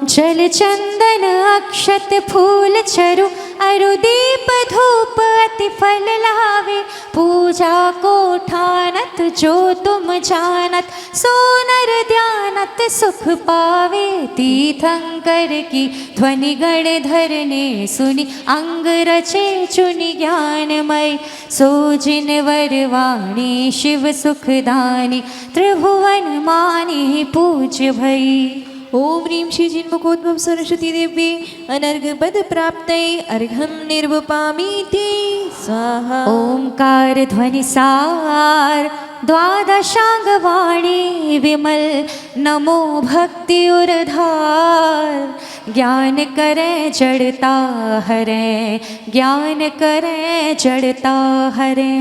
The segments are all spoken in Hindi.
जल चंदन अक्षत फूल चरु अरु दीप धूप अति फल लावे। पूजा को ठानत जो तुम जानत, सो नर ध्यानत सुख पावे। तीर्थंकर की ध्वनि गण धरने सुनि, अंग रचे चुनि ज्ञानमय। सो जिन वर वाणी शिव सुखदानी, त्रिभुवन मानी पूज्य भई। ओम ह्रीं श्री जिन्मुखोद्भव सरस्वती देवी अनर्घ पद प्राप्तये अर्घं निर्वपामीति स्वाहा। ओंकार ध्वनि सार द्वादशांग वाणी विमल, नमो भक्ति उरधार। ज्ञान करे जड़ता हरे, ज्ञान करे जड़ता हरे।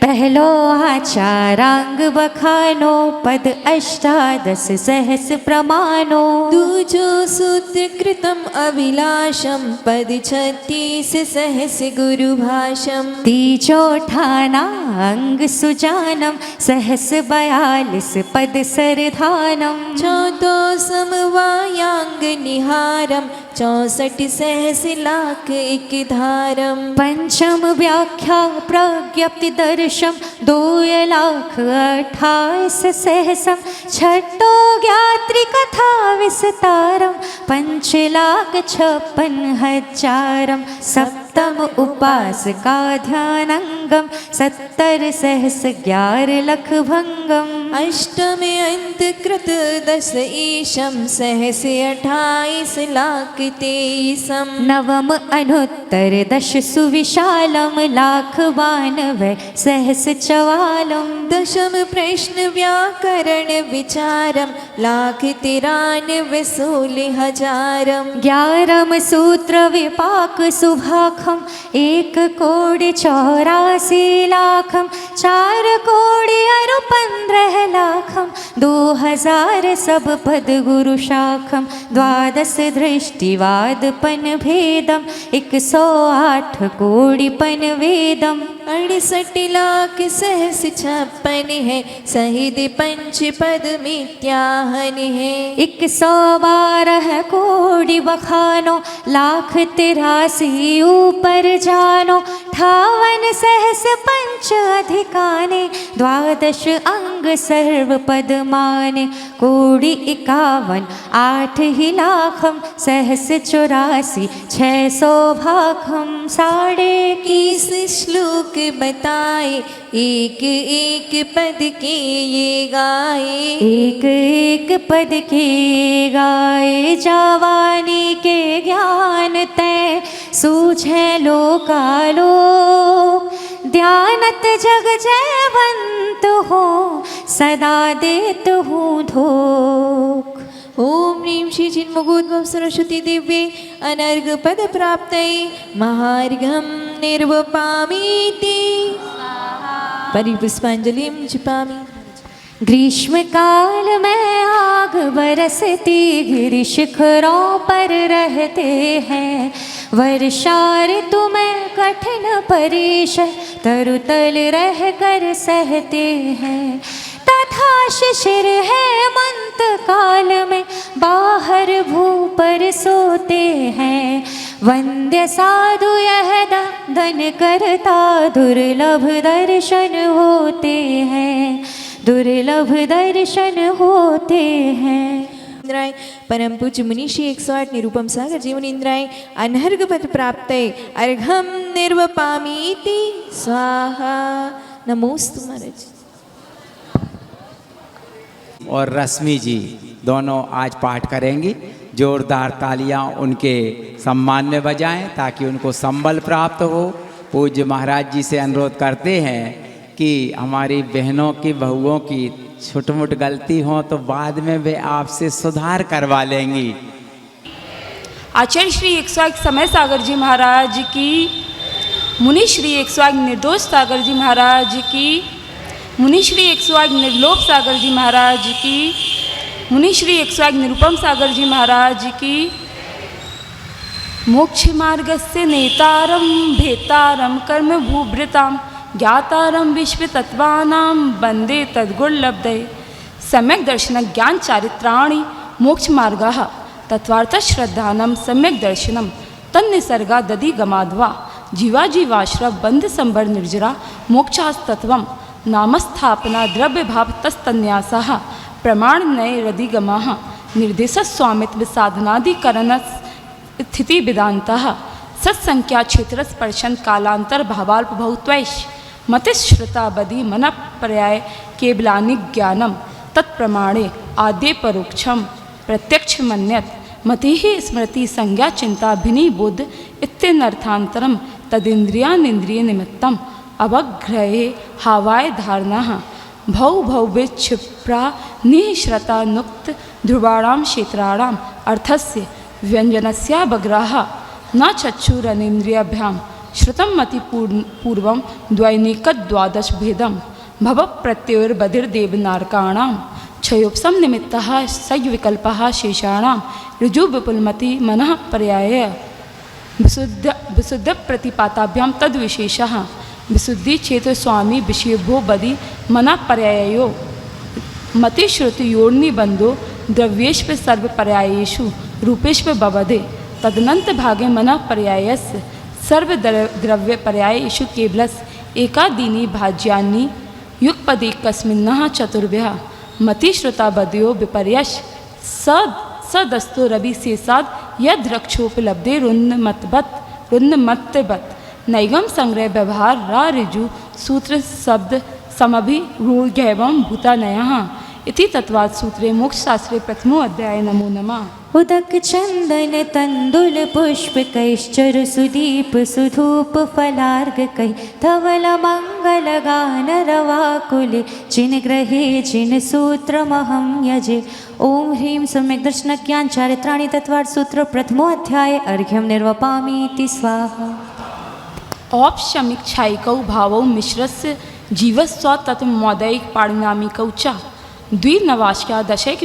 पहलो आचारांग बखानो, पद अष्टादश सहस प्रमाणो। दूजो सूत्र कृतम अभिलाषम, पद 36 सहस गुरुभाषम। तीजो ठाना अंग सुजानम, सहस 42 पद सरधानम। चौथो समवायांग निहारम, 64 सहस लाख एक धारम। पंचम व्याख्या प्रज्ञप्ति दर्शम, 2,28,000 सहसम। छठो ज्ञात्री कथा विस्तारम, 5,56,000। सप्तम उपासका ध्यानंगम, 70 सहस 11,00,000 भंगम। अष्टम अंत कृत 10 ईशम, सहस 28,23,000। नवम अनुत्तर 10 सुविशालम, 1,92,000 सहस 44। दशम प्रश्न व्याकरण विचारम, 1,93,16,000। 11म सूत्र विपाक सुभाखम, 1,84,00,000। 4,15,00,000। 2,000 सब पद गुरु शाखम। 12 दृष्टिवाद पन भेदम, 108 कोटि पन वेदम। 68 लाख सहस 56 है, सहित पंच पद मिथ्याहन है। 112 कोटि बखानो, 1,83,000 ऊपर जानो। 58 सहस पंच अधिकाने, 12 अंग सर्व पद माने। 1,51,000 8 ही लाखम, सहस 84 600 भाखम। 21.5 श्लोक बताए, एक एक पद के ये गाए। एक एक पद के गाए, जवानी के ज्ञान तय सूझे लोकालोक। ध्यानत जग जयवंत हो, सदा देत हूँ धोख। ओम ह्रीं श्री जिन्मुखोद्भव सरस्वती देवी अनर्घ पद प्राप्तये महार्घं निर्वपामीति परिपुष्पांजलिं क्षिपामि। ग्रीष्म काल में आग बरसती, गिरि शिखरों पर रहते हैं। वर्षा ऋतु में कठिन परीक्षण, तरुतल रह कर सहते हैं। तथा शिशिर हेमंत काल में बाहर भू पर सोते हैं। वंद्य साधु यह धन करता, दुर्लभ दर्शन होते हैं। दुर्लभ दर्शन होते हैं। इंद्राय परम पूज्य मुनि श्री 108 निरूपम सागर जी मुनीन्द्राय अनर्घ पद प्राप्तये अर्घम निर्वपामीति स्वाहा। नमोस्तु महाराज। और रश्मि जी दोनों आज पाठ करेंगी। जोरदार तालियां उनके सम्मान में बजाएं ताकि उनको संबल प्राप्त हो। पूज्य महाराज जी से अनुरोध करते हैं कि हमारी बहनों की बहुओं की छोट मोट गलती हो तो बाद में वे आपसे सुधार करवा लेंगी। आचार्य श्री 101 समय सागर जी महाराज की, मुनि श्री 101 निर्दोष सागर जी महाराज की, मुनि श्री 101 निर्लोभ सागर जी महाराज की, मुनि श्री 101 निरुपम सागर जी महाराज की। मोक्ष मार्गस्य नेतारम भेतारम कर्म भूभृताम ज्ञातारम विश्व तत्वानां वंदे तद्गुण लब्धये। सम्यक दर्शन ज्ञान चारित्राणि मोक्ष मार्गः तत्वार्थश्रद्धानं सम्यक दर्शनम तन्निसर्गा दधि गमाध्वा जीवा जीवाश्रव बंध संबर निर्जरा मोक्षास्तत्वम नामस्थापना द्रव्य भाव तस्तन्यासः प्रमाण नये रदिगमाः निर्देश स्वामित्व साधनाधिकरण स्थिति वेदांतः सत्संख्या क्षेत्र स्पर्शन कालांतर भावाल्प बहुत्वैश मतिश्रुता बदि मन पर्याय केवलानि ज्ञानम तत्प्रमाणे आद्य परोक्षम प्रत्यक्ष मन्यत मति ही स्मृति संज्ञा चिंता भिनी बुद्ध इत्यनर्थांतरम तदिंद्रियानिंद्रिय निमित्तम अवग्रहे हावाय धारणा भौ भौविक्षिप्रा निःश्रता नुक्त ध्रुवाणाम क्षेत्राणाम अर्थस्य व्यंजनस्यावग्रह न चक्षुरनिंद्रियाभ्याम श्रुतं मति पूर्वं द्वैनिकद्वादश भेदम भव प्रत्योर्बधिर्देवनारकाणां क्षयोपसम निमित्तः सय्विकल्पः शेषाणां ऋजु विपुलमति मनः पर्याय विशुद्ध प्रतिपाताभ्यां तद्विशेषः विशुद्धि क्षेत्र स्वामी विषयभो बदि मना पर्यायो मति श्रुतियोर्निबंधो द्रव्येष्व सर्व पर्यायेषु रूपेष्व बवधे तदनंत भागे मना पर्यायस्य सर्व द्रव्य पर्यायेषु केवलस एकादीनि भाज्यानि युगपदे कस्मिन्नः चतुर्भ्यः मति श्रुताबद्यो विपर्यश सदस्तो रवि शेषाद यद रक्षोपलब्धे रुन्नमत्तवत् नैगम संग्रह व्यवहार रा ऋजु सूत्र शब्द समभिरूढ़ भूतानयः इति तत्वाद सूत्रे मोक्ष शास्त्रे प्रथमो अध्याय नमो नमः। उदक चंदन तंदुल पुष्प कैश्चरु सुदीप सुधूप फलार्घ कहि धवल मंगल गान रवाकुल जिन ग्रहे जिन सूत्रमहं यजे। ओम ह्रीं सम्यक दर्शन ज्ञान चारित्राणि तत्वार्थ सूत्र प्रथमो अध्याय अर्घ्यम निर्वपामीति स्वाहा। औपशमिक्षायिकौ भावौ मिश्रस्य जीवस्व तत्मोदैक पारिणामिकौ च द्विनवाष्या दशैक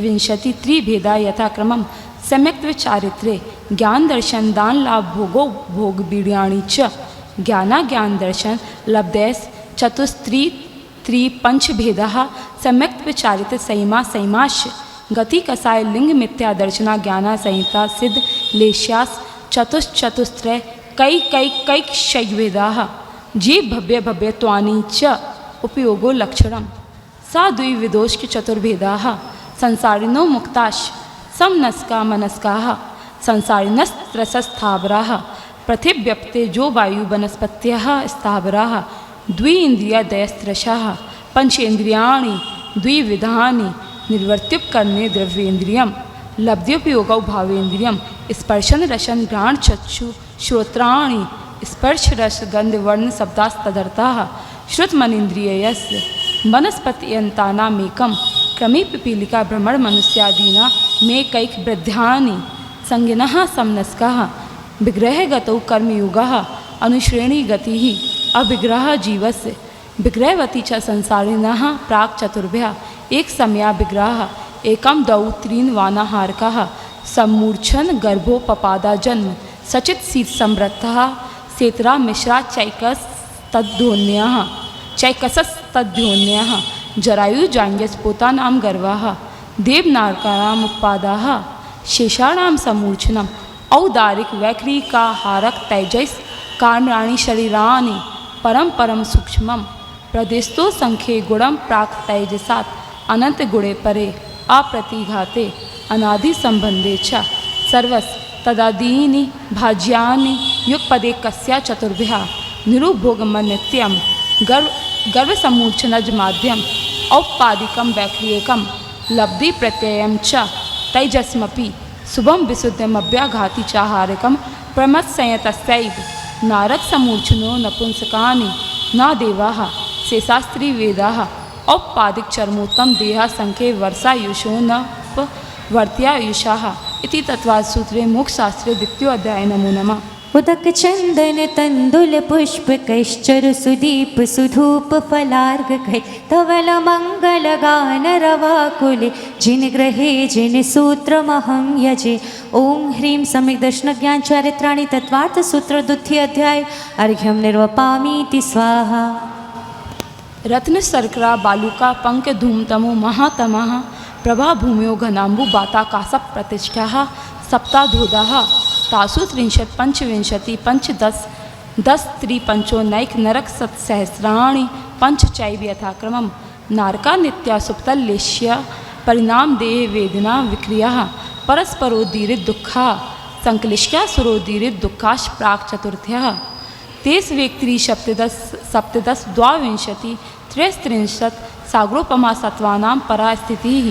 विंशति त्रिभेदा यथाक्रमं सम्यक्त्व चारित्रे ज्ञान दर्शन दान लाभ भोगो भोग बीड्याणि च ज्ञाना ज्ञान दर्शन लब्धैस चतुस्त्री त्रिपंचभेदः सम्यक्त्व चारित्र संयमा संयमाश्य गति कसाय लिंग मिथ्या दर्शना ज्ञाना संहिता सिद्ध लेश्यास चतुश्चतुस्त्रय कैकैकैकशैवेदाः जीव भव्य भव्यत्वानि च उपयोगो लक्षणम् सा द्विविदोष चतुर्भेदाः संसारिणो मुक्ताश समनस्का मनस्काः संसारिणस्त्रसस्थावराः पृथिव्यप्ते जो वायु वनस्पत्यः स्थावराः द्विन्द्रियादयस्त्रशः पंचेन्द्रियाणि द्विविधानि निर्वर्त्युपकरणे द्रव्येन्द्रियं लब्ध्योपयोगौ भावेन्द्रियं स्पर्शन रसन घ्राण चक्षु श्रोत्राणि स्पर्श रस गंध वर्ण शब्दास्तदर्थाः श्रुतमनीन्द्रियस्य वनस्पत्यन्तानामेकं क्रमे पिपीलिका भ्रमण मनुष्यादीना मे कैक वृद्धानि संगिनः समनस्काः विग्रहगतौ कर्मयोगः अनुश्रेणी गतिः अविग्रह जीवस्य विग्रहवती च संसारिणः प्राक् चतुर्भ्यः एक समया विग्रह एकम द्वौ त्रीन् वानाहारकाः सम्मूर्छन गर्भोपपादा जन्म सचित शीत समृद्धः सेतरा मिश्रा चैकसस्तद्योन्यः जरायु जांजस पोतानां गर्वाः देवनारकाणाम् उत्पादाः शेषाणां समूर्छनम् औदारिक वैखरिकाहारक तैजस कार्णाणि शरीराणि परम परम सूक्ष्मं प्रदेस्तो संख्ये गुणं प्राक तैजसात् अनंत गुणे परे अप्रतिघाते अनादि संबंधे च सर्वस तदादीनि भाज्यानि युगपदे कस्या चतुर्भ्यः निरुभोगमनित्यं गर्भसमूर्छनज माध्यम औपादिकं वैक्रियकं लब्धि प्रत्ययं च तैजस्मपि शुभम विशुद्धमभ्याघाति चाहारकं प्रमत्संयतस्यैव नारद समूर्छनो नपुंसकानि न देवाः शेषास्त्री वेदाः औपादिक चर्मोत्तम देहा संख्ये वर्षायुषो न वर्त्यायुषाः इति तत्वाद सूत्रे मोक्ष शास्त्रे द्वितीय अध्याय नमो नमः। उदक चंदन तंदुल पुष्प कैश्चरु सुदीप सुधूप फलार्घ कहि धवल मंगल गान रवाकुले जिन ग्रहे जिन सूत्रमहं यजे। ओम ह्रीं सम्यक दर्शन ज्ञान चारित्राणि तत्वार्थ सूत्र द्वितीय अध्याय अर्घ्यम निर्वपामीति स्वाहा। रत्न शर्करा बालुका पंक धूमतमो महातमः प्रभा भूम्यो घनाम्बु बाताकाशः प्रतिष्ठा सप्ताधोदाः तासु 30 पंचविंशति पंचदश 10 त्रिपंचोनैक नरक सत्सहस्राणि पंचचैव यथाक्रमम् नारका नित्या सुप्तलेश्य परिणाम देह वेदना विक्रिया परस्परोदीरित दुःखा संक्लिष्टा सुरोदीरित दुःखाश प्राक चतुर्थ्यः तेस व्यक्ति सप्तदश द्वाविंशति त्रयस्त्रिंशत् सागरोपमा सत्वानां परा स्थितिः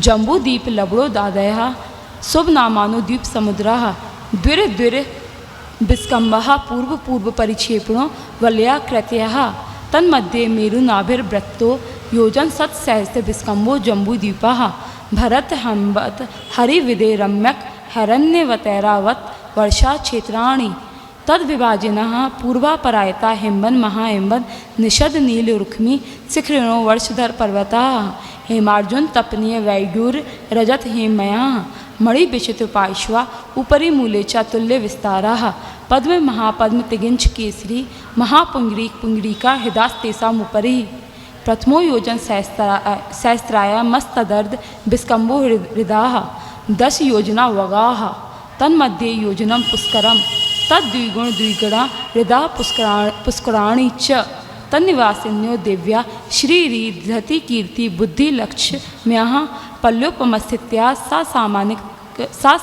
जम्बूद्वीप लवणो दादयः शुभनामानुद्वीप समुद्रः द्विर विस्कम्भः पूर्व परिक्षेपणो वलयाकृतयः तन्मध्ये मेरुनाभिर्वृत्तो योजन सत्सहस्र विस्कम्भो जम्बूद्वीपः भरत हम्बत हरिविदे रम्यक हिरण्यवतैरावत वर्षा क्षेत्राणि तद्विभाजिनः पूर्वापरायता हिम्बन महाहिम्बन निषद नील रुक्मी शिखरिणो वर्षधर पर्वताः हेमार्जुन तपनीय वैडूर रजत हेमया मणि विचित्रपाश्वा उपरि मूले चातुल्य विस्ताराः पद्म महापद्म तिगिंच केसरी महापुंगरीक पुंगरीका हृदास्तेषामुपरि प्रथमो योजन सहस्राया मस्तदर्द विस्कम्भो हृदाः 10 योजना वगाः तन्मध्ये योजनम पुष्करम तद्विगुण द्विगुणा हृदा पुष्कराणि च तन्निवासिन्यो दिव्या श्रीरी धृति कीर्ति बुद्धि लक्ष्म्यः पल्योपमस्थित्या सा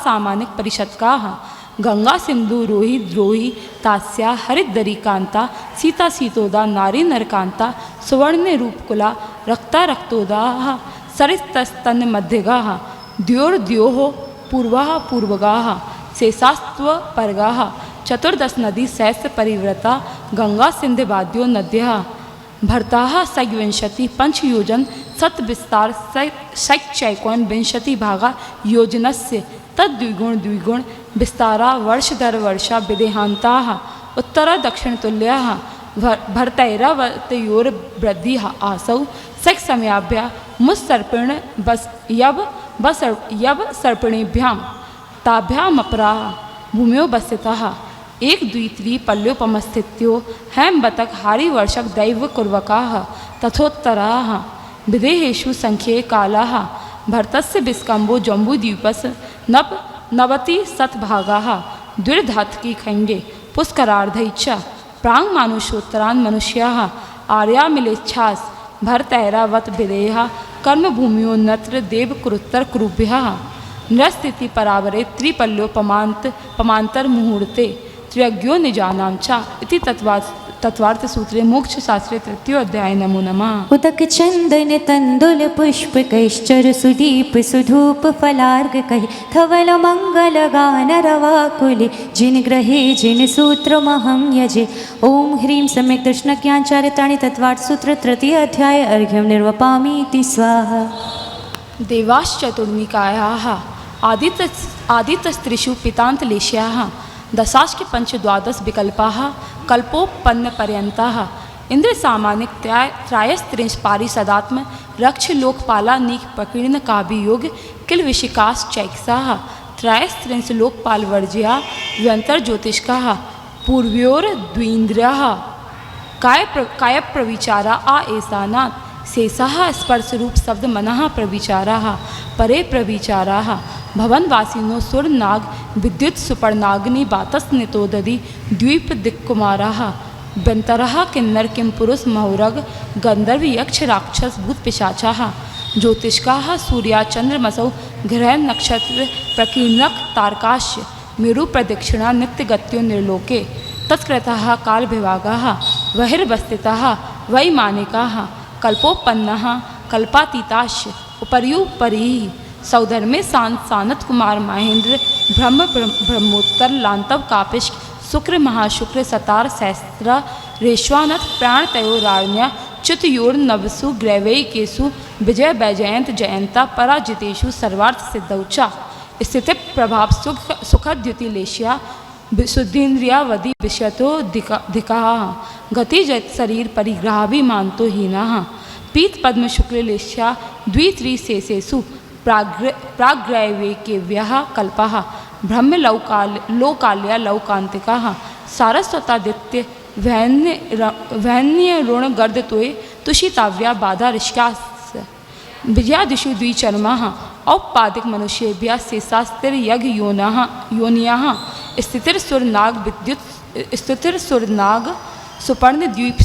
सामानिक परिषत्काः गंगा सिंधु रोहि द्रोही तास्या हरिद्दरी कांता सीता सीतोदा नारी नरकांता सुवर्ण रूपकुला रक्ता रक्तोदा सरिस्तस्तन मध्यगाः द्योर्द्योः पूर्वाः पूर्वगाः शेषास्त्व परगाः चतुर्दश नदी सहस्र परिवृता गंगा सिंधवाद्यो नद्यः भरताः सैविंशति पंचयोजन सत विस्तार शैचैकोन विंशति भागा योजनस्य तद्विगुण द्विगुण विस्तारा वर्ष दर वर्षा विदेहांताः उत्तरा दक्षिण तुल्याः भरतैरावतयोर वृद्धि आसौ शक समयाभ्या मुत्सर्पिण यव सर्पिणीभ्यां ताभ्यामपरा भूम्यो बस्थितः एक द्वित्री पल्योपमस्थित्यो हेमबतक हारी वर्षक दैव कुर्वकाः तथोत्तराः विदेहेषु संख्ये कालाः भरतस्य विस्कम्भो जम्बूद्वीपस्य नवति शतभागाः द्विर्धातकी खण्डे पुष्करार्धै च प्राङ्मानुषोत्तरान् मनुष्याः आर्यामिलेच्छास् भरतैरावत विदेहा कर्मभूमियो नत्र देवकुरुत्तर कुरुभ्यः नृस्थिति परावरे त्रिपल्योपमांतर मुहूर्ते त्र्यज्ञो निजानां च इति तत्वार्थ सूत्रे मोक्ष शास्त्रे 3 अध्याय नमो नमः। उदक चंदन तंदुल पुष्प कैश्चर सुदीप सुधूप फलार्घ कहि धवल मंगल गान रवाकुले जिन ग्रहे जिन सूत्र महं यजे ओम ह्रीं सम्यक् दर्शन ज्ञानचारितानि तत्वार्थ सूत्र 3 अध्याय अर्घ्यं निर्वपामीति स्वाहा। देवाश्चतुर्निकायाः आदितस्त्रिषु पितान्तलेश्याः दशाश्च पंचद्वादश विकल्पाः कल्पोपन्नपर्यन्ताः इंद्रसामानिक त्रायस्त्रिंश पारिषदात्म रक्ष लोकपाला नीक प्रकीर्ण काव्ययोग किल विशिकाश्चैकसाः त्रायस्त्रिंश लोकपाल वर्ज्या व्यंतर ज्योतिष्काः पूर्व्योर द्वीन्द्रियाः काय प्रविचारा आ एसानात् शेषाः स्पर्शरूप शब्द मनः प्रविचाराः परे प्रविचाराः भवनवासिनो सुरनाग विद्युत सुपर्णाग्नि बातस्नितोदधि द्वीप दिक्कुमाराः व्यंतरः किन्नर किं पुरुष महुरग गंधर्व यक्ष राक्षस भूत पिशाचाः ज्योतिष्काः सूर्या चंद्रमसौ ग्रह नक्षत्र प्रकीर्णक तारकाश्य मेरु प्रदक्षिणा नित्यगत्यो निर्लोके तत्कृतः काल विभागाः बहिर्वस्थिताः वैमानिकाः कल्पोपन्नः कल्पातीताश्च उपर्युपरि सौधर्मे सानत कुमार महेंद्र ब्रह्मोत्तर लांतव कापिष्क शुक्र महाशुक्र सतार सहस्त्र रेश्वानथ प्राण तयोराण्य च्युतयोर नवसु ग्रैवैकेषु विजय वैजयंत जयंता पराजितेषु सर्वार्थ सिद्धौचा स्थिति प्रभाव सुखद्युतिलेश्या शुद्धीन्द्रियावधि विषयतो धिका गति जत शरीर परिग्रहाभिमानतो हीनाः पीत पद्म शुक्ललेश्या द्वित्री शेषेषु प्राग्रैवेकेव्यः कल्पाः ब्रह्म लोकाल्या लौकान्तिकाः सारस्वतादित्य वहन्य ऋण गर्दत्वे तुषिताव्या बाधा ऋष्यास् विजयादिषु द्विचर्माः औपादिक मनुष्येभ्यः शेषास्तिर्यज्ञ योनियाः स्थितिर्सुरनाग विद्युत स्थितिर्सुरनाग सुपर्णद्वीप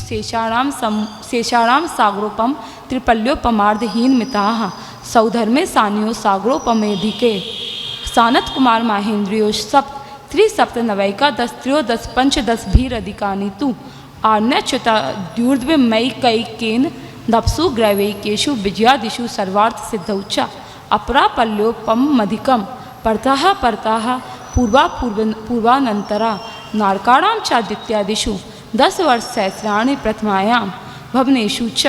शेषाणां सागरोपम त्रिपल्योपमार्धहीन मिताः सौधर्मे सान्यो सागरोपमेधिके सानत कुमार माहेन्द्रियो सप्त त्रिसप्त नवैका 10 त्रयोदश पंचदश भीरधिकानि तु आर्ण्यच्युता द्यूर्द्वमयी कैकेन नप्सु ग्रैवैकेषु विजयादिषु सर्वार्थ सिद्धौ च अपरापल्योपमधिकं परतः परतः पूर्वानन्तरा नारकाणां चादित्यादिषु 10 वर्षसहस्राणि प्रथमायां भवनेषु च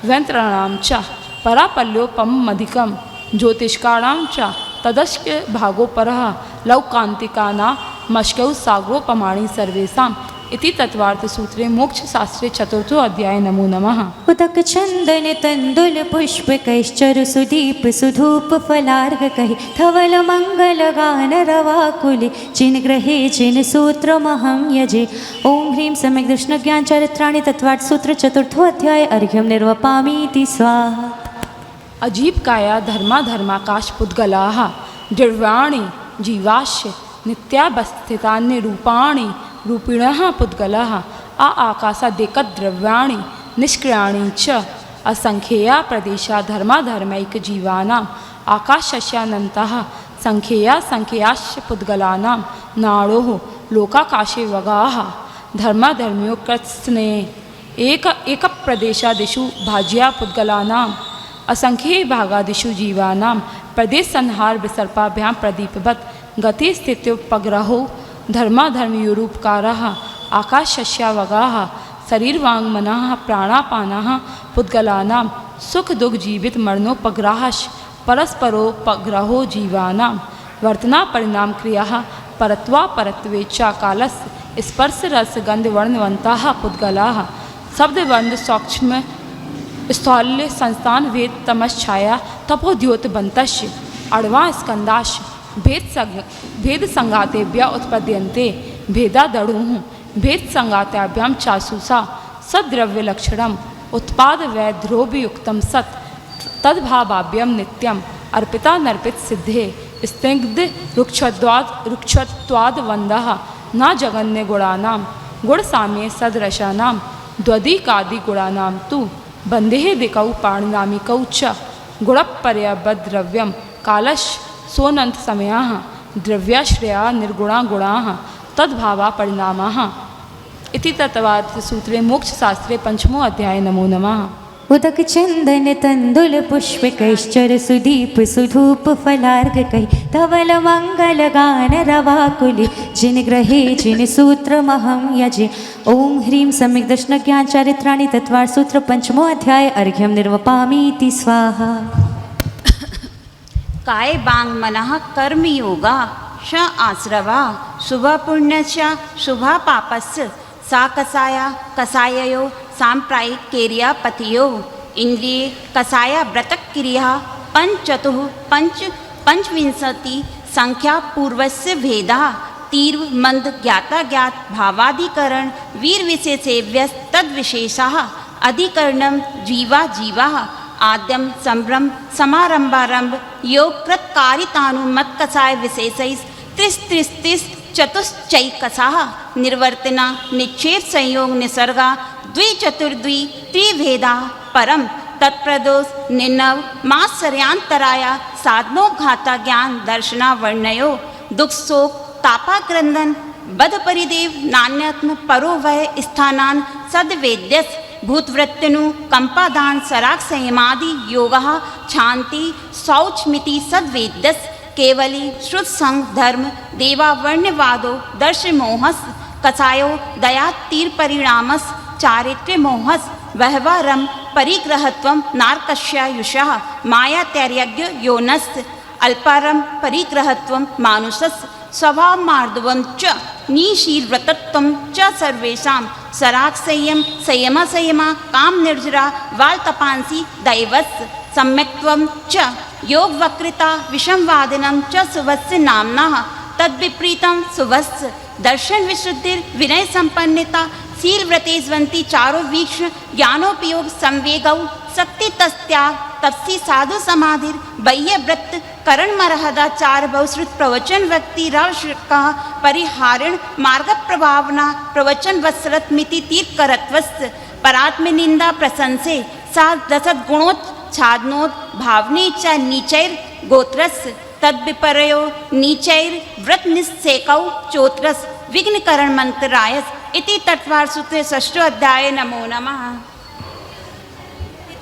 व्यन्तराणां च परापल्योपमधिकं ज्योतिष्काणां च तदश्च भागोपरः लौकान्तिकानां मश्कौ सागरोपमाणि सर्वेषाम् इति तत्वार्थ सूत्रे मोक्ष शास्त्रे चतुर्थो अध्याय नमो नमः। उदक चंदन तंदुल पुष्प कैश्चरु सुदीप सुधूप फलार्घ कहि धवल मंगल गान रवाकुले जिन ग्रहे जिन सूत्र महं यजे। ओम ह्रीं सम्यक् कृष्ण ज्ञान चरित्राणि तत्वार्थ सूत्र चतुर्थो अध्याय अर्घ्यं निर्वपामीति स्वाहा। अजीब काया धर्माकाश पुद्गलाः द्रव्याणि जीवाश्च नित्यावस्थितानि रूपाणि रूपिणः पुद्गलाः आकाशादेकद्रव्याणि निष्क्रियाणि च असंख्येया प्रदेशा धर्मैकजीवानाम् आकाशस्यानन्तः संख्येयाश्च पुद्गलानां नाडोः लोकाकाशे वगाः धर्माधर्म्यो कृत्स्ने एकप्रदेशादिषु भाज्या पुद्गलानाम् असंख्ये भागादिषु जीवानां प्रदेशसंहार विसर्पाभ्यां प्रदीपवत् गति स्थित्युपग्रहो धर्माधर्मयोरूपकाराः आकाशस्यावगाः शरीरवाङ्मनः प्राणापानाः पुद्गलानां सुखदुःखजीवित मरणोपग्राहश्च परस्परोपग्रहो जीवानां वर्तनापरिणामक्रियाः परत्वापरत्वे च कालस्य स्पर्शरसगन्धवर्णवन्ताः पुद्गलाः शब्दवर्ण सूक्ष्म स्थौल्य संस्थान वेद तमश्छाया तपोद्योतबन्तश्च अड्वा स्कन्दाश्च भेद संगातेभ्य उत्पद्यन्ते भेदादणुः भेद संगाताभ्यां चासुषा सद्द्रव्यलक्षणम् उत्पादवैध्रोभयुक्तं सत् तद्भावाभ्यं नित्यम् अर्पिता नर्पित सिद्धे स्निग्ध रुक्षत्वाद्वन्दः न जगन्य गुणानां गुणसाम्ये सदृशानां द्वदिकादिगुणानां तु बन्देः दिकौ पाणिनामिकौ च गुणपर्यवद्रव्यं कालश्च सोनंत समयाः द्रव्याश्रया निर्गुणा गुणाः तद्भावा परिणामाः इति तत्वार्थ सूत्रे मोक्ष शास्त्रे पंचमो अध्याय नमो नमः। उदक चंदन तंदुल पुष्प कैश्चर सुदीप सुधूप फलार्घ कहि धवल मंगल गान रवाकुले जिन ग्रहे जिन सूत्र महं यजे। ओम ह्रीं सम्यक् दर्शन ज्ञान चरित्राणि तत्वार्थ सूत्र पंचमो अध्याय अर्घ्यं निर्वपामीति स्वाहा। काय बांग मनः कर्मयोगा श आश्रवा शुभ पुण्यश्च शुभा पापस्य सा कसाया कसाययो सांप्रायिक केरिया पतियो इंद्रिय कसाया व्रतक क्रिया पंचविंशति संख्या पूर्वस्य भेदा तीर्व मंद ज्ञाता ज्ञात भावाधिकरण वीर विशेषेभ्य तद्विशेषाः अधिकरणं जीवा आद्यम संभ्रम समारंभारंभ योग कृतकारितानुमत कसाय विशेषैः त्रिस्त्रिस्त्रिस चतुश्चैकसाः निर्वर्तना निक्षेप संयोग निसर्गा द्विचतुर्द्वि त्रिभेदा परम तत्प्रदोष निन्नव मात्सर्यांतराया साधनो घाता ज्ञान दर्शना वर्णयो दुख शोक तापाक्रंदन बद परिदेव नान्यत्न परो वह स्थानान सद्वेद्यस भूतवृत्तिनु कंपादान सराग संयमादि योगः शांति शौचमिति सद्वेद्यस केवली श्रुत संग धर्म देवावर्ण्यवादो दर्श मोहस कसायो दया तीर परिणामस चारित्र्य मोहस व्यवहारम परिग्रहत्वं नारकस्यायुषः माया तैर्यज्ञ योनस् अल्पारम परिग्रहत्वं मानुषस् स्वभाव मार्दवं च निशीलव्रतत्वं च सर्वेषां सराग संयमा काम निर्जरा वालतपांसी दैवस् सम्यक्त्वं च योग वक्रता विषमवादिनं च सुवस्य नाम्नः तद्विपरीतं सुवस्य दर्शन विशुद्धिर विनय संपन्नता शील व्रतेज्वंती चारो वीक्ष ज्ञानोपयोग संवेगौ शक्ति तस्त्याग तपसी साधु समाधिर बह्य व्रत करण मरहदाचार बहुश्रुत प्रवचन व्यक्ति रवका परिहारिण मार्ग प्रभावना प्रवचन वत्सरत मिति तीर्थ करत्वस् परात्म निंदा प्रशंसे सा दसद गुणोत छादनोत भावनी च नीचैर गोत्रस तद विपर्यो नीचैर व्रत निस्सेकौ चोत्रस विघ्नकरण मंत्रायस इति तत्वार सूत्रे षष्ठो अध्याय। नमो नमः।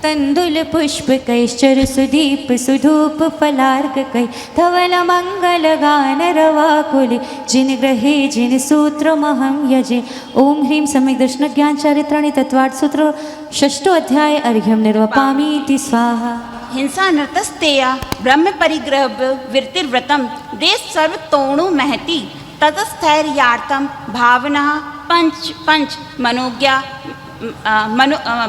तंदुल पुष्प कैश्चर सुदीप सुधूप फलार्घ कै धवल मंगल गान रवाकुले जिन ग्रहे जिन सूत्र महं यजे। ओम ह्रीं सम्यक् दर्शन ज्ञान चारित्राणि तत्वार्थ सूत्र षष्ठो अध्याय अर्घ्यं निर्वपामीति स्वाहा। हिंसा नृतस्तेया ब्रह्म परिग्रह विरतिर्व्रतम देश सर्व तोणु महति ततस्थैर्यार्थम भावना पंच पंच मनोज्ञा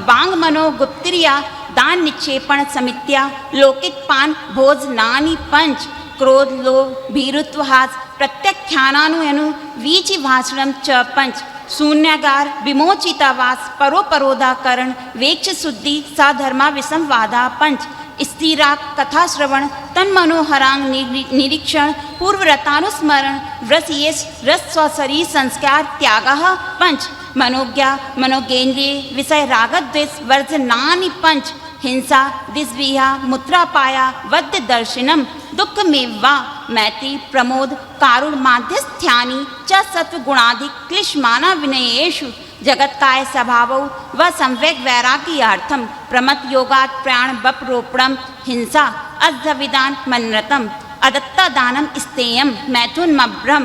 वांग मनोगुप्तिरिया दान निक्षेपण समित्या लोकित पान भोजनानि पंच क्रोध लोभ भीरुत्व हास प्रत्याख्यानानु वीचि भाषणम च पंच शून्यागार विमोचितावास परोपरोधाकरण वेक्ष शुद्धि साधर्मा विसंवादा पंच स्त्रीराग कथा श्रवण तन मनोहरांग निरीक्षण पूर्वरतानुस्मरण रसयेश रस स्वशरीर संस्कार त्यागः पंच मनोज्ञा मनोगेन्द्रिय विषय रागद्वेष वर्जनानि पंच हिंसा दिग्विहा मुत्रापाया वद्य दर्शनम दुख मेवा मैत्री प्रमोद कारुण माध्यस्थ्यानि च सत्व गुणाधिक क्लिश्माना विनयेषु जगत्काय स्वभावौ व संवेग वैराग्यार्थम प्रमत योगात् प्राण बप रोपणम हिंसा अध्यविदान मनरतम अदत्ता दानम स्तेयम मैथुन मब्रम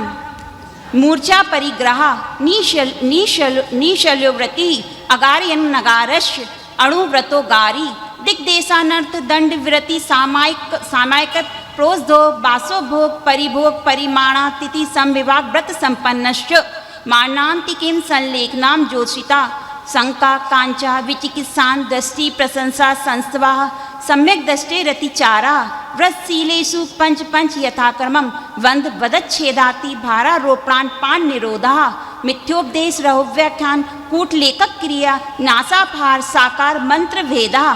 मूर्छा परिग्रह निशल्योव्रति अगार्यन नगारश्य अणुव्रतो गारी दिग्देशानर्थ दंड विरति सामायिक प्रोजधो बासो भोग परिभोग परिमाणा तिथि संविभाग व्रत संपन्नश्च मारणांतिकीं संलेखनां जोषिता शंका कांचा विचिकित्सान दृष्टि प्रशंसा संस्तवा सम्यक दृष्टे रतिचारा व्रतशीलेषु पंच पंच यथाक्रमं वंद वदच्छेदाति भारारोपणान पान निरोधा मिथ्योपदेश रहुव्याख्यान कूटलेखक क्रिया नासाभार साकार मंत्र भेदा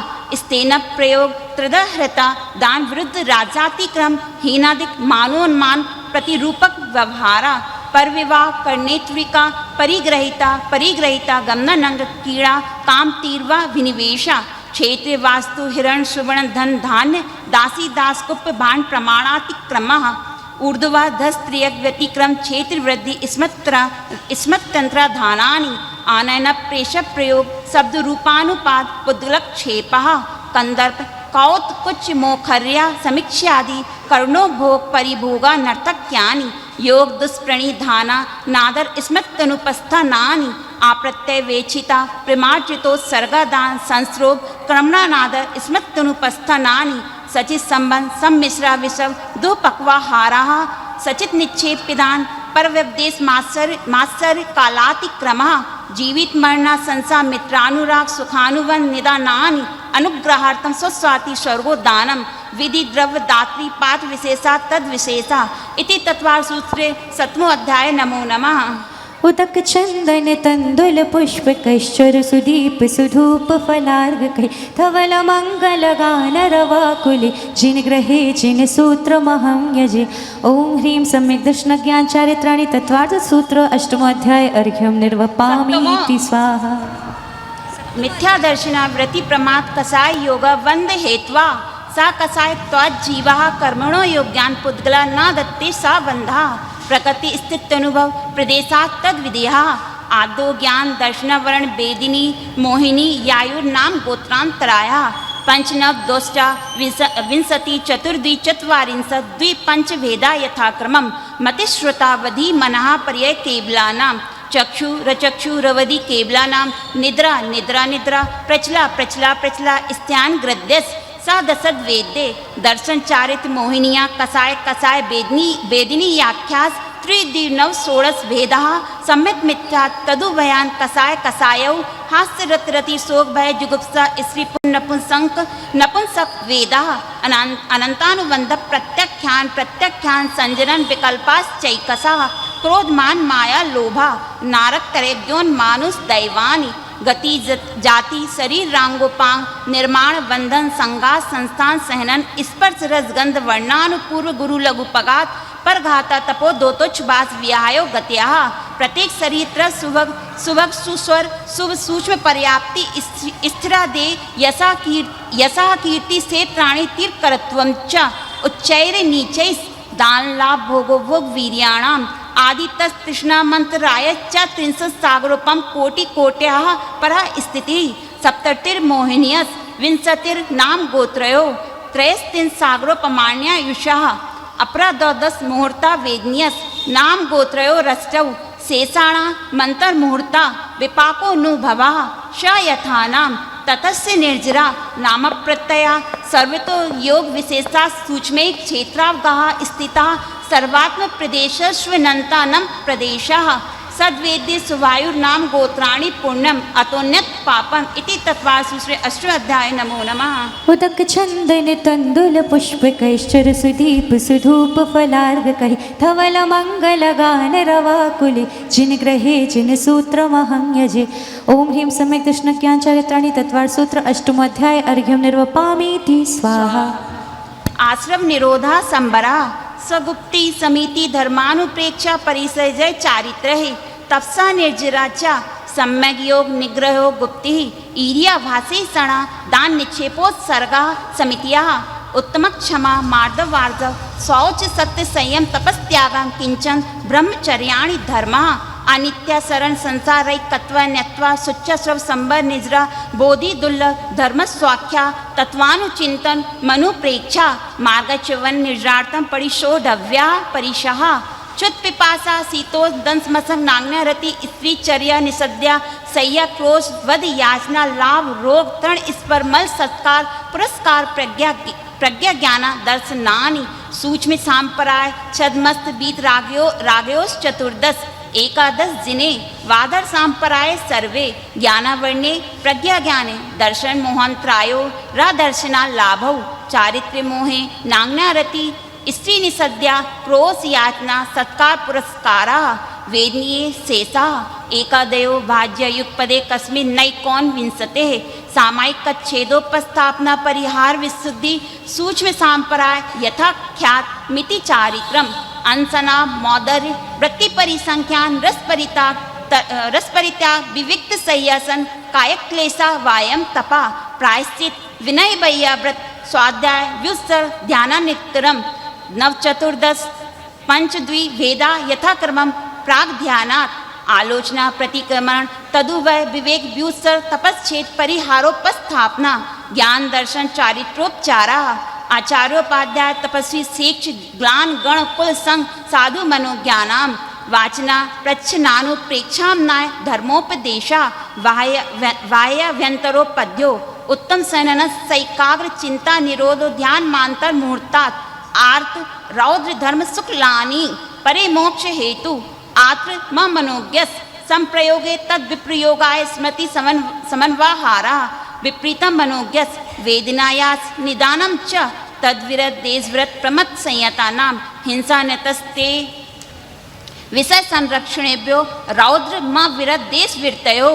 स्तेन प्रयोग त्रिदहृता दान विरुद्ध राजातिक्रम हीनादिक मानोन्मान प्रतिरूपक व्यवहारा पर विवाह कर्णेत्विका परिग्रहिता गमनानंग कीड़ा काम तीर्वा विनिवेशा क्षेत्र वास्तु हिरण सुवर्ण धन धान्य दासी दास कुप भान प्रमाणातिक्रमः ऊर्ध्वा धस्त्रियक व्यतिक्रम क्षेत्र वृद्धि स्मत्तंत्र धानानि आनयन प्रेष प्रयोग शब्द रूपानुपाद पुद्गलक क्षेपः कंदर्प कौत कुछ मोखर्या समीक्षादि कर्णो भोग परिभोगा नर्तक्यानि योग दुष्प्रणिधाना नादर स्मत्तनुपस्थानानि आप्रत्यय वेचिता प्रमार्जितोत्सर्गदान संस्रोग क्रमणानादर स्मत्तनुपस्थानानि सचित संबंध सम्मिश्रा विषव दुपक्वाहाराः सचित निक्षेपिदान पर व्यवदेश मात्सर्य कालातिक्रमः जीवित मरणा संसा मित्रानुराग सुखानुवन निदानानि अनुग्रहार्थम स्वस्वाति स्वर्गोदानम विधि द्रव्य दात्री पात्र विशेषा तद विशेषा इति तत्वार सूत्रे सप्तमो अध्याय। नमो नमः। उदक चंदन तंदुल पुष्प कैश्चर सुदीप सुधूप फलार्घ कै धवल मंगल गान रवाकुले जिन ग्रहे जिन सूत्र महं यजे। ओम ह्रीं सम्यक् दर्शन ज्ञान चारित्राणि तत्वार्थ सूत्र अष्टमो अध्याय अर्घ्यं निर्वपामीति स्वाहा। मिथ्या दर्शना वृत्ति प्रमाद कसाय योग वंद हेत्वा सा कसाय त्वज्जीवा कर्मणो योग्यान पुद्गला न दत्ते सा बंधा प्रकृति स्थित अनुभव प्रदेशात तद विदेहा आदो ज्ञान दर्शन वर्ण वेदिनी मोहिनी यायुर्नाम गोत्रांतराया पंचनव दोष्टा विंशति चतुर्द्वि चत्वारिंशत् द्विपंच भेदा यथाक्रमं मतिश्रुतावधि मनः पर्याय केवलानां चक्षु रचक्षु रवधि केवलानां निद्रा निद्रा निद्रा प्रचला प्रचला प्रचला स्त्यान ग्रद्यस सा दसद वेद्ये दर्शन चारित मोहिनिया कसाय कसाय वेदिनी याख्यास त्रिदिनव षोडश भेदः सम्यक मिथ्या तदुभयान कसाय कसायौ हास्य रति शोक भय जुगुप्सा स्त्री नपुंसक वेदः अनंतानुबंध प्रत्याख्यान संजनन विकल्पाश्चैकसः क्रोधमान माया लोभा नारक करे ज्ञोन मानुष दैवानी गति जाति शरीर रांगोपांग निर्माण बंधन संगात संस्थान सहनन स्पर्श रसगंध वर्णानुपूर्व गुरु लघु पगात पर घाता तपो दोतोच बास व्यायो गत्या प्रत्येक शरीर सुभग सुभग सुस्वर शुभ सूक्ष्म पर्याप्ति स्थिरा दे यसा कीर्ति से प्राणी तीर करत्वम च उच्चैर नीचै दान लाभ भोगो भोग वीर्याणाम आदि तृष्णा मंत्राय च त्रिंशत् सागरोपम कोटि कोट्या पर स्थिति सप्ततिर्मोहिनीयस विंशतिर्नाम गोत्रयो त्रयस्तिन सागरोपमाण्या युषा अपरा द्वादश मुहूर्ता वेदनीयस नाम गोत्रयो रष्टौ शेषाणा मंत्र मुहूर्ता विपाको नु भवा श यथानाम ततस्य निर्जरा नाम प्रत्यया सर्वतो योग विशेषता सूक्ष्मे क्षेत्रावगाह स्थिता सर्वात्म प्रदेशस्वनंतानम प्रदेशः सद्वेद्य सुवायुर्नाम गोत्राणि पुण्यम अतोन्यत पापम इति तत्वासुश्रे अष्टाध्याय नमो नमः। उदक चंदन तंदुल पुष्प कैश्चर सुदीप सुधूप फलार्घ कहि धवल मंगल गान रवाकुले जिन ग्रहे जिन सूत्र महं यजे। ओम ह्रीं सम्यक दशनक्यां चरित्राणि तत्वार सूत्र अष्टमोध्याय अर्घ्यं निर्वपामीति स्वाहा। आश्रम निरोधा संबरा सगुप्ति समिति धर्मानुप्रेक्षा परिसय चारित्र तपसा निर्जराचा सम्यक योग निग्रहो गुप्ति ईरिया भाषे सणा दान निक्षेपोत्सर्गा समितिया उत्तम क्षमा मार्दव वार्दव शौच सत्य संयम तपस्त्यागं किंचन ब्रह्मचर्याणि धर्मा अनित्या शरण संसार कत्व न्यत्वा सुच्च स्रव संबर निजरा बोधि दुर्लभ धर्म स्वाख्या तत्वानुचिंतन मनुप्रेक्षा मार्गच्यवन निर्जातम परिशोधव्या परिशः च्युत पिपासा शीतोष दंसमसम नाग्नरति स्त्री चर्या निषद्या सय्या क्रोश वध याचना लाभ रोग तृण स्पर मल सत्कार पुरस्कार प्रज्ञा ज्ञाना दर्शनानि सूक्ष्म सांपराय छदमस्त बीत रागयोस चतुर्दश एकादश जिने वादर सांपराय सर्वे ज्ञानावर्णे प्रज्ञा ज्ञाने दर्शन मोहंत्रायो रादर्शना लाभौ चारित्र्य मोहे नाग्नारति स्त्री निषद्या क्रोश याचना सत्कार पुरस्कारा वेदनीये शेषा एकादयो भाज्य युगपदे कस्मिन् नैकोन विंशते सामायिक कच्छेदोपस्थापना परिहार विशुद्धि सूक्ष्म सांपराय यथाख्यात मिति चारित्रम अंसना मौदर्य वृत्ति परिसंख्यान रसपरित्याग विविक्त सह्यासन कायक क्लेशा वायम तपा प्रायश्चित विनय बय्या व्रत स्वाध्याय व्युत्सर ध्यानानित्यरम नवचतुर्दश पंचद्वि वेदा यथाक्रमम प्राग ध्यानात् आलोचना प्रतिक्रमण तदुभय विवेक व्युत्सर तपस्छेद परिहारोपस्थापना ज्ञान दर्शन चारित्रोपचारा आचार्योपाध्याय तपस्वी शिक्ष ग्लान गण कुल संग साधु मनोज्ञानाम वाचना प्रच्छनानुप्रेक्षामनाय धर्मोपदेशा बाह्याभ्यंतरोपद्यो उत्तम सैनन सैकाग्र चिंता निरोधो ध्यान मांतर मुहूर्तात् आर्त रौद्र धर्म शुक्लानि परे मोक्ष हेतु आत्र म मनोज्ञस संप्रयोगे तद विप्रयोगाय स्मृति समन्वाहारा विपरीतम मनोज्ञस वेदनायास निदानम च तद्विरत देशव्रत प्रमत संयता नाम हिंसा नतस्ते विषय संरक्षणेभ्यो रौद्र म विरत देश विरतयो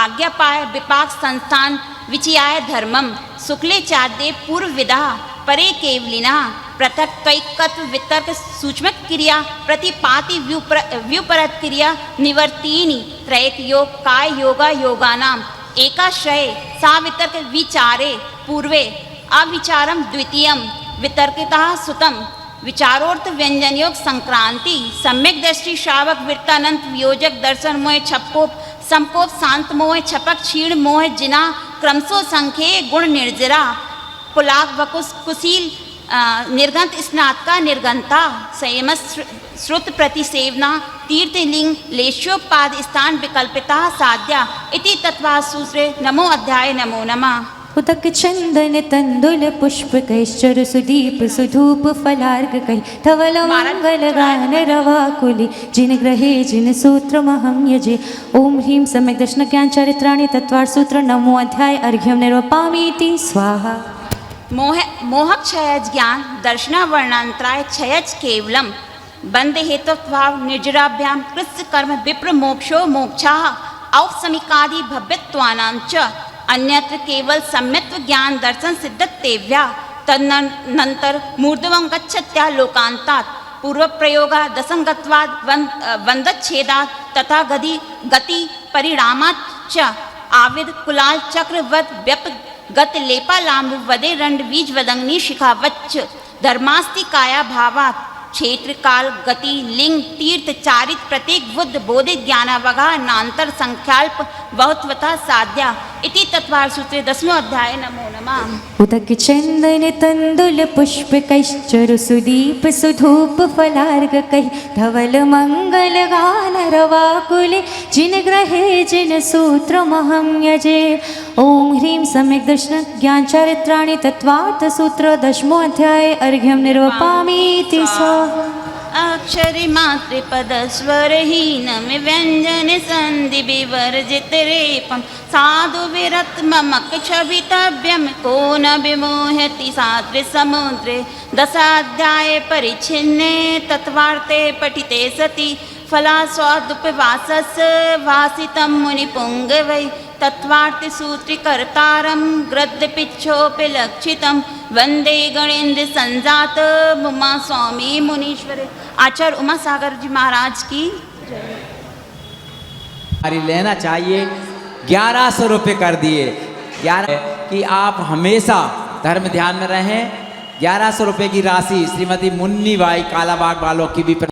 आज्ञापाय विपाक संस्थान विचयाय धर्मम शुक्ले चाद्य पूर्व विदा परे केवलिना पृथक त्वैकत्व वितर्क सूक्ष्म क्रिया प्रतिपाति व्युपरत क्रिया निवर्तीनि त्रैक योग काय योगा योगानाम एकाश्रय सा वितर्क विचारे पूर्वे अविचारम द्वितीयम वितर्किता सुतम विचारोर्थ व्यंजन योग संक्रांति सम्यक दृष्टि श्रावक वृत्तानंत वियोजक दर्शन मोह छपकोप समकोप शांत मोह छपक क्षीण मोह जिना क्रमशो संख्ये गुण निर्जरा पुलाक वकुस कुशील निर्गंत स्नातका निर्गंता संयम श्रुत प्रतिसेवना तीर्थलिंग लेशोपाद स्थान विकल्पिता साध्या इति तत्वासूत्रे नमो अध्याय नमो नमः। उदक चंदन तंदुल पुष्प कैश्चर सुदीप सुधूप फलार्घ कहि धवल मंगल गान रवाकुले जिन ग्रहे जिन सूत्र महं यजे। ओम ह्रीं सम्यक दशनक्यां चरित्राणि तत्वार सूत्र नमो अध्याय अर्घ्यं निर्वपामीति स्वाहा। मोहक्षयज ज्ञान दर्शना वर्णांतराय क्षयज केवलम बंध हेतुत्वाव निर्जराभ्याम कृत्य कर्म विप्र मोक्षो मोक्षाः औपसमिकादि भव्यत्वानां च अन्यत्र केवल सम्यत्व ज्ञान दर्शन सिद्धत्तेव्या तदनंतर मूर्धवं गच्छत्या लोकांतात् पूर्व प्रयोगा दसंगत्वाद वंदच्छेदात् तथा गति परिणामात् च आविद कुलाल चक्रवत व्यप गत लेपालाम्ब वदे रंड बीज वदंगनी शिखावच्च धर्मास्ति काया भावात् क्षेत्र काल गति लिंग तीर्थ चारित प्रत्येक बुद्ध बोधित ज्ञानावगा नांतर संख्याल्प बहुत्वता साध्या इति तत्वार सूत्रे 10वां अध्याय। नमो नमः। उदक चंदन तंदुल पुष्प कैश्चरु सुदीप सुधूप फलार्घ कहि धवल मंगल गान रवाकुले जिन ग्रहे जिन सूत्र महं यजे। ओम ह्रीं सम्यक् दर्शन ज्ञान चारित्राणि तत्वार्थ सूत्र 10वां अध्याय। अर्घ्यं निर्वपामीति स्वाहा। अक्षरि मात्रे पदस्वरहीनं व्यञ्जन सन्धि विवर्जित रेपं साधु विरत्ममक छवितव्यं को न विमोहति साद्रि समुद्रे। दशाध्याये परिच्छिन्ने तत्वार्थे पठिते सति फलास्वादुपवासस्य भासितं मुनिपुङ्गवै तत्वार्थ सूत्रीकर्तारं गृद्धपिच्छोपि लक्षितं वंदे गणेन्द्र संजात उमा स्वामी मुनीश्वरे। आचार्य उमा सागर जी महाराज की लेना चाहिए। 1100 रुपये कर दिए। 11 कि आप हमेशा धर्म ध्यान में रहें। 1100 रुपये की राशि श्रीमती मुन्नी बाई कालाबाग वालों की भी